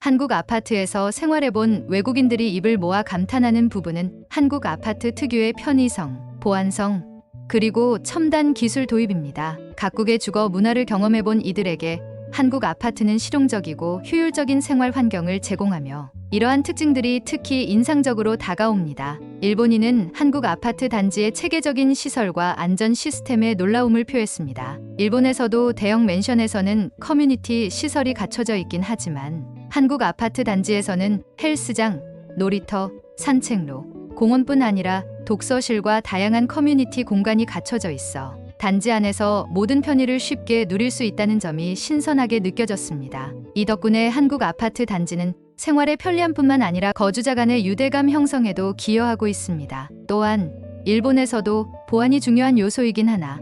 한국 아파트에서 생활해본 외국인들이 입을 모아 감탄하는 부분은 한국 아파트 특유의 편의성, 보안성, 그리고 첨단 기술 도입입니다. 각국의 주거 문화를 경험해본 이들에게 한국 아파트는 실용적이고 효율적인 생활 환경을 제공하며 이러한 특징들이 특히 인상적으로 다가옵니다. 일본인은 한국 아파트 단지의 체계적인 시설과 안전 시스템에 놀라움을 표했습니다. 일본에서도 대형 맨션에서는 커뮤니티 시설이 갖춰져 있긴 하지만 한국 아파트 단지에서는 헬스장, 놀이터, 산책로, 공원뿐 아니라 독서실과 다양한 커뮤니티 공간이 갖춰져 있어 단지 안에서 모든 편의를 쉽게 누릴 수 있다는 점이 신선하게 느껴졌습니다. 이 덕분에 한국 아파트 단지는 생활의 편리함뿐만 아니라 거주자 간의 유대감 형성에도 기여하고 있습니다. 또한 일본에서도 보안이 중요한 요소이긴 하나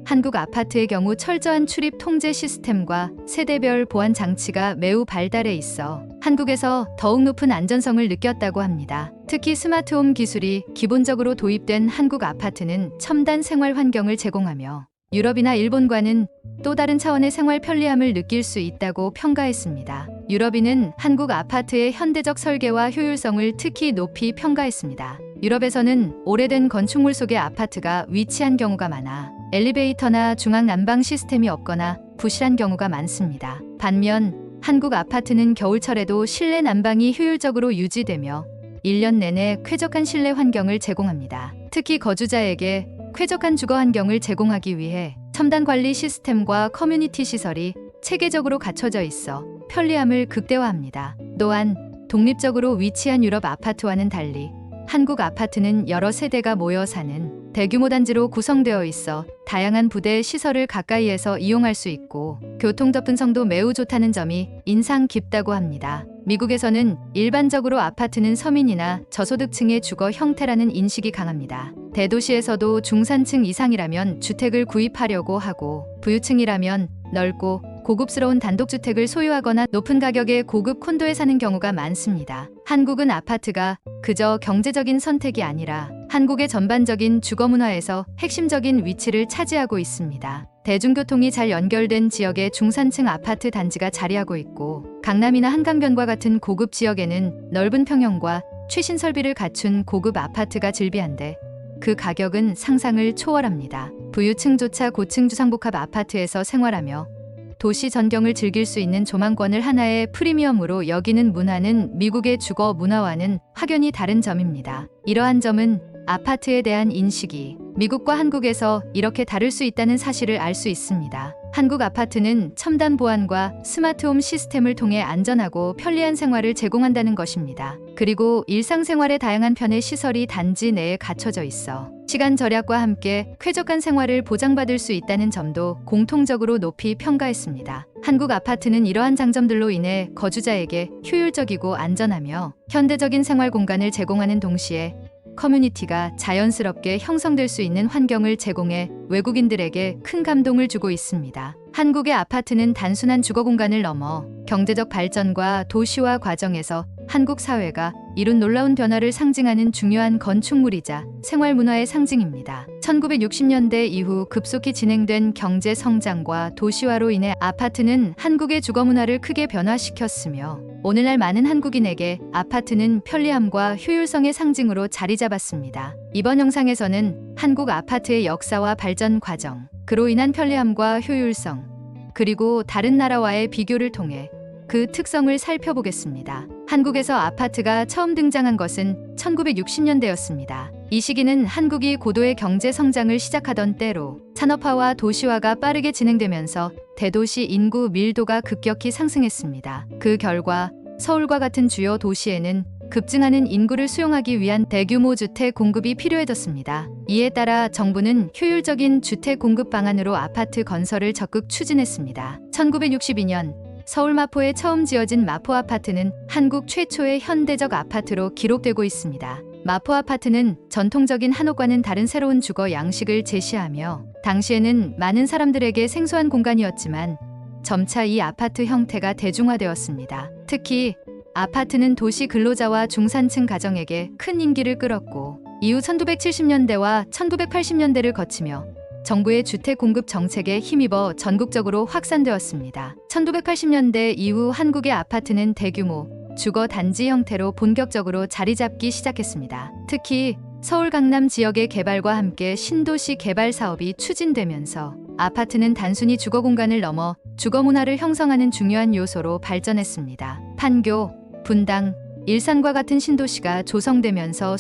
한국 아파트의 경우 철저한 출입 통제 시스템과 세대별 보안 장치가 매우 발달해 있어 한국에서 더욱 높은 안전성을 느꼈다고 합니다. 특히 스마트홈 기술이 기본적으로 도입된 한국 아파트는 첨단 생활 환경을 제공하며 유럽이나 일본과는 또 다른 차원의 생활 편리함을 느낄 수 있다고 평가했습니다. 유럽인은 한국 아파트의 현대적 설계와 효율성을 특히 높이 평가했습니다. 유럽에서는 오래된 건축물 속의 아파트가 위치한 경우가 많아 엘리베이터나 중앙 난방 시스템이 없거나 부실한 경우가 많습니다. 반면 한국 아파트는 겨울철에도 실내 난방이 효율적으로 유지되며 1년 내내 쾌적한 실내 환경을 제공합니다. 특히 거주자에게 쾌적한 주거 환경을 제공하기 위해 첨단 관리 시스템과 커뮤니티 시설이 체계적으로 갖춰져 있어 편리함을 극대화합니다. 또한 독립적으로 위치한 유럽 아파트와는 달리 한국 아파트는 여러 세대가 모여 사는 대규모 단지로 구성되어 있어 다양한 부대 시설을 가까이에서 이용할 수 있고 교통 접근성도 매우 좋다는 점이 인상 깊다고 합니다. 미국에서는 일반적으로 아파트는 서민이나 저소득층의 주거 형태라는 인식이 강합니다. 대도시에서도 중산층 이상이라면 주택을 구입하려고 하고 부유층이라면 넓고 고급스러운 단독주택을 소유하거나 높은 가격의 고급 콘도에 사는 경우가 많습니다. 한국은 아파트가 그저 경제적인 선택이 아니라 한국의 전반적인 주거 문화에서 핵심적인 위치를 차지하고 있습니다. 대중교통이 잘 연결된 지역에 중산층 아파트 단지가 자리하고 있고 강남이나 한강변과 같은 고급 지역에는 넓은 평형과 최신 설비를 갖춘 고급 아파트가 즐비한데 그 가격은 상상을 초월합니다. 부유층조차 고층 주상복합 아파트에서 생활하며 도시 전경을 즐길 수 있는 조망권을 하나의 프리미엄으로 여기는 문화는 미국의 주거 문화와는 확연히 다른 점입니다. 이러한 점은 아파트에 대한 인식이 미국과 한국에서 이렇게 다를 수 있다는 사실을 알 수 있습니다. 한국 아파트는 첨단 보안과 스마트홈 시스템을 통해 안전하고 편리한 생활을 제공한다는 것입니다. 그리고 일상생활의 다양한 편의 시설이 단지 내에 갖춰져 있어 시간 절약과 함께 쾌적한 생활을 보장받을 수 있다는 점도 공통적으로 높이 평가했습니다. 한국 아파트는 이러한 장점들로 인해 거주자에게 효율적이고 안전하며 현대적인 생활 공간을 제공하는 동시에 커뮤니티가 자연스럽게 형성될 수 있는 환경을 제공해 외국인들에게 큰 감동을 주고 있습니다. 한국의 아파트는 단순한 주거 공간을 넘어 경제적 발전과 도시화 과정에서 한국 사회가 이룬 놀라운 변화를 상징하는 중요한 건축물이자 생활 문화의 상징입니다. 1960년대 이후 급속히 진행된 경제 성장과 도시화로 인해 아파트는 한국의 주거 문화를 크게 변화시켰으며 오늘날 많은 한국인에게 아파트는 편리함과 효율성의 상징으로 자리 잡았습니다. 이번 영상에서는 한국 아파트의 역사와 발전 과정, 그로 인한 편리함과 효율성, 그리고 다른 나라와의 비교를 통해 그 특성을 살펴보겠습니다. 한국에서 아파트가 처음 등장한 것은 1960년대였습니다. 이 시기는 한국이 고도의 경제 성장을 시작하던 때로 산업화와 도시화가 빠르게 진행되면서 대도시 인구 밀도가 급격히 상승했습니다. 그 결과 서울과 같은 주요 도시에는 급증하는 인구를 수용하기 위한 대규모 주택 공급이 필요해졌습니다. 이에 따라 정부는 효율적인 주택 공급 방안으로 아파트 건설을 적극 추진했습니다. 1962년 서울 마포에 처음 지어진 마포 아파트는 한국 최초의 현대적 아파트로 기록되고 있습니다. 마포 아파트는 전통적인 한옥과는 다른 새로운 주거 양식을 제시하며 당시에는 많은 사람들에게 생소한 공간이었지만 점차 이 아파트 형태가 대중화되었습니다. 특히 아파트는 도시 근로자와 중산층 가정에게 큰 인기를 끌었고 이후 1970년대와 1980년대를 거치며 정부의 주택 공급 정책에 힘입어 전국적으로 확산되었습니다. 1980년대 이후 한국의 아파트는 대규모 주거 단지 형태로 본격적으로 자리 잡기 시작했습니다. 특히 서울 강남 지역의 개발과 함께 신도시 개발 사업이 추진되면서 아파트는 단순히 주거 공간을 넘어 주거 문화를 형성하는 중요한 요소로 발전했습니다. 판교, 분당, 일산과 같은 신도시가 조성되면서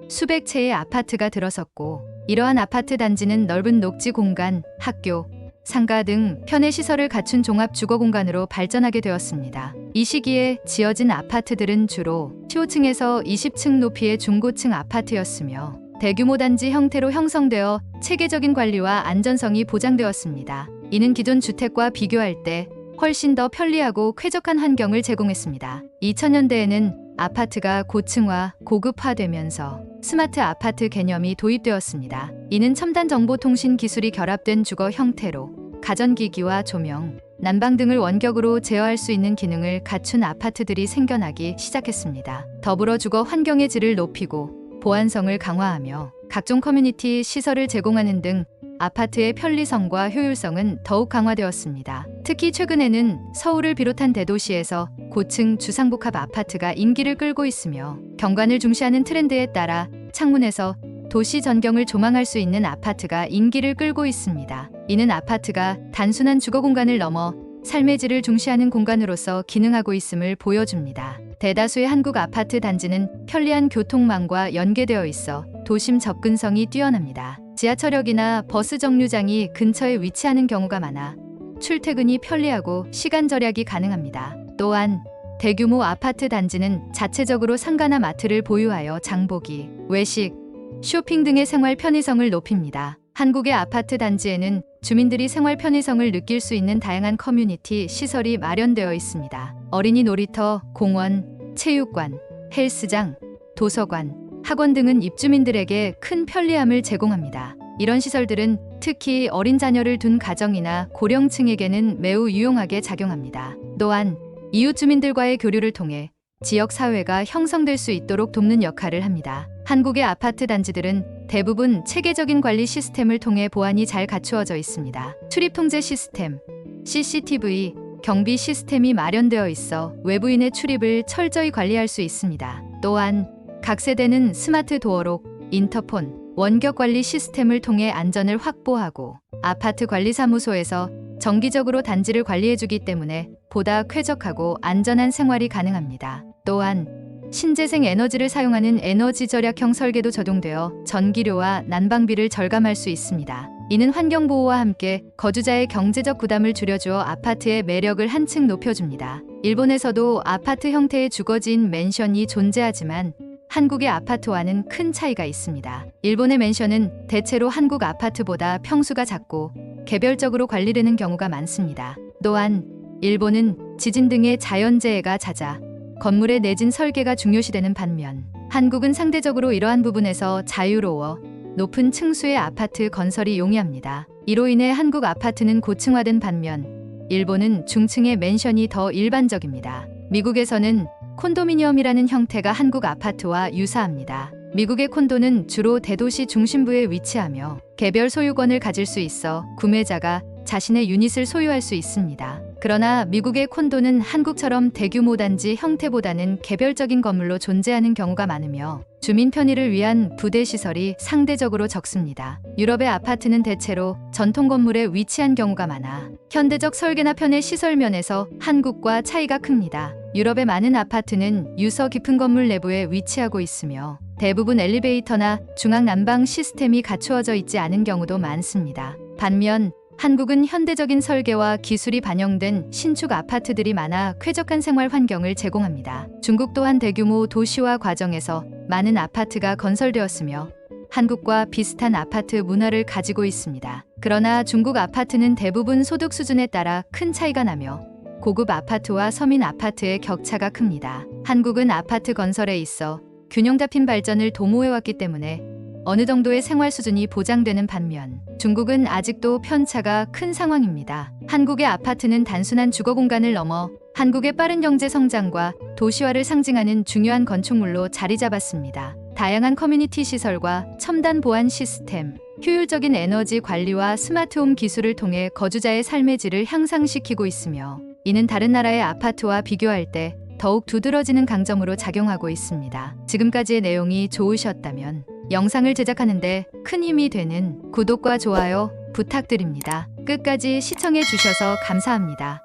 수백 채의 아파트가 들어섰고, 이러한 아파트 단지는 넓은 녹지 공간, 학교, 상가 등 편의 시설을 갖춘 종합 주거 공간으로 발전하게 되었습니다. 이 시기에 지어진 아파트들은 주로 15층에서 20층 높이의 중고층 아파트였으며 대규모 단지 형태로 형성되어 체계적인 관리와 안전성이 보장되었습니다. 이는 기존 주택과 비교할 때 훨씬 더 편리하고 쾌적한 환경을 제공했습니다. 2000년대에는 아파트가 고층화, 고급화되면서 스마트 아파트 개념이 도입되었습니다. 이는 첨단 정보통신 기술이 결합된 주거 형태로 가전기기와 조명, 난방 등을 원격으로 제어할 수 있는 기능을 갖춘 아파트들이 생겨나기 시작했습니다. 더불어 주거 환경의 질을 높이고 보안성을 강화하며 각종 커뮤니티 시설을 제공하는 등 아파트의 편리성과 효율성은 더욱 강화되었습니다. 특히 최근에는 서울을 비롯한 대도시에서 고층 주상복합 아파트가 인기를 끌고 있으며 경관을 중시하는 트렌드에 따라 창문에서 도시 전경을 조망할 수 있는 아파트가 인기를 끌고 있습니다. 이는 아파트가 단순한 주거 공간을 넘어 삶의 질을 중시하는 공간으로서 기능하고 있음을 보여줍니다. 대다수의 한국 아파트 단지는 편리한 교통망과 연계되어 있어 도심 접근성이 뛰어납니다. 지하철역이나 버스 정류장이 근처에 위치하는 경우가 많아 출퇴근이 편리하고 시간 절약이 가능합니다. 또한 대규모 아파트 단지는 자체적으로 상가나 마트를 보유하여 장보기, 외식, 쇼핑 등의 생활 편의성을 높입니다. 한국의 아파트 단지에는 주민들이 생활 편의성을 느낄 수 있는 다양한 커뮤니티 시설이 마련되어 있습니다. 어린이 놀이터, 공원, 체육관, 헬스장, 도서관, 학원 등은 입주민들에게 큰 편리함을 제공합니다. 이런 시설들은 특히 어린 자녀를 둔 가정이나 고령층에게는 매우 유용하게 작용합니다. 또한 이웃 주민들과의 교류를 통해 지역 사회가 형성될 수 있도록 돕는 역할을 합니다. 한국의 아파트 단지들은 대부분 체계적인 관리 시스템을 통해 보안이 잘 갖추어져 있습니다. 출입 통제 시스템, CCTV, 경비 시스템이 마련되어 있어 외부인의 출입을 철저히 관리할 수 있습니다. 또한 각 세대는 스마트 도어록, 인터폰, 원격 관리 시스템을 통해 안전을 확보하고 아파트 관리사무소에서 정기적으로 단지를 관리해주기 때문에 보다 쾌적하고 안전한 생활이 가능합니다. 또한 신재생 에너지를 사용하는 에너지 절약형 설계도 적용되어 전기료와 난방비를 절감할 수 있습니다. 이는 환경보호와 함께 거주자의 경제적 부담을 줄여주어 아파트의 매력을 한층 높여줍니다. 일본에서도 아파트 형태의 주거지인 맨션이 존재하지만 한국의 아파트와는 큰 차이가 있습니다. 일본의 맨션은 대체로 한국 아파트보다 평수가 작고 개별적으로 관리되는 경우가 많습니다. 또한 일본은 지진 등의 자연재해가 잦아 건물의 내진 설계가 중요시되는 반면 한국은 상대적으로 이러한 부분에서 자유로워 높은 층수의 아파트 건설이 용이합니다. 이로 인해 한국 아파트는 고층화된 반면 일본은 중층의 맨션이 더 일반적입니다. 미국에서는 콘도미니엄이라는 형태가 한국 아파트와 유사합니다. 미국의 콘도는 주로 대도시 중심부에 위치하며 개별 소유권을 가질 수 있어 구매자가 자신의 유닛을 소유할 수 있습니다. 그러나 미국의 콘도는 한국처럼 대규모 단지 형태보다는 개별적인 건물로 존재하는 경우가 많으며 주민 편의를 위한 부대 시설이 상대적으로 적습니다. 유럽의 아파트는 대체로 전통 건물에 위치한 경우가 많아 현대적 설계나 편의 시설 면에서 한국과 차이가 큽니다. 유럽의 많은 아파트는 유서 깊은 건물 내부에 위치하고 있으며 대부분 엘리베이터나 중앙 난방 시스템이 갖추어져 있지 않은 경우도 많습니다. 반면 한국은 현대적인 설계와 기술이 반영된 신축 아파트들이 많아 쾌적한 생활 환경을 제공합니다. 중국 또한 대규모 도시화 과정에서 많은 아파트가 건설되었으며 한국과 비슷한 아파트 문화를 가지고 있습니다. 그러나 중국 아파트는 대부분 소득 수준에 따라 큰 차이가 나며 고급 아파트와 서민 아파트의 격차가 큽니다. 한국은 아파트 건설에 있어 균형 잡힌 발전을 도모해왔기 때문에 어느 정도의 생활 수준이 보장되는 반면 중국은 아직도 편차가 큰 상황입니다. 한국의 아파트는 단순한 주거 공간을 넘어 한국의 빠른 경제 성장과 도시화를 상징하는 중요한 건축물로 자리 잡았습니다. 다양한 커뮤니티 시설과 첨단 보안 시스템, 효율적인 에너지 관리와 스마트홈 기술을 통해 거주자의 삶의 질을 향상시키고 있으며 이는 다른 나라의 아파트와 비교할 때 더욱 두드러지는 강점으로 작용하고 있습니다. 지금까지의 내용이 좋으셨다면 영상을 제작하는데 큰 힘이 되는 구독과 좋아요 부탁드립니다. 끝까지 시청해 주셔서 감사합니다.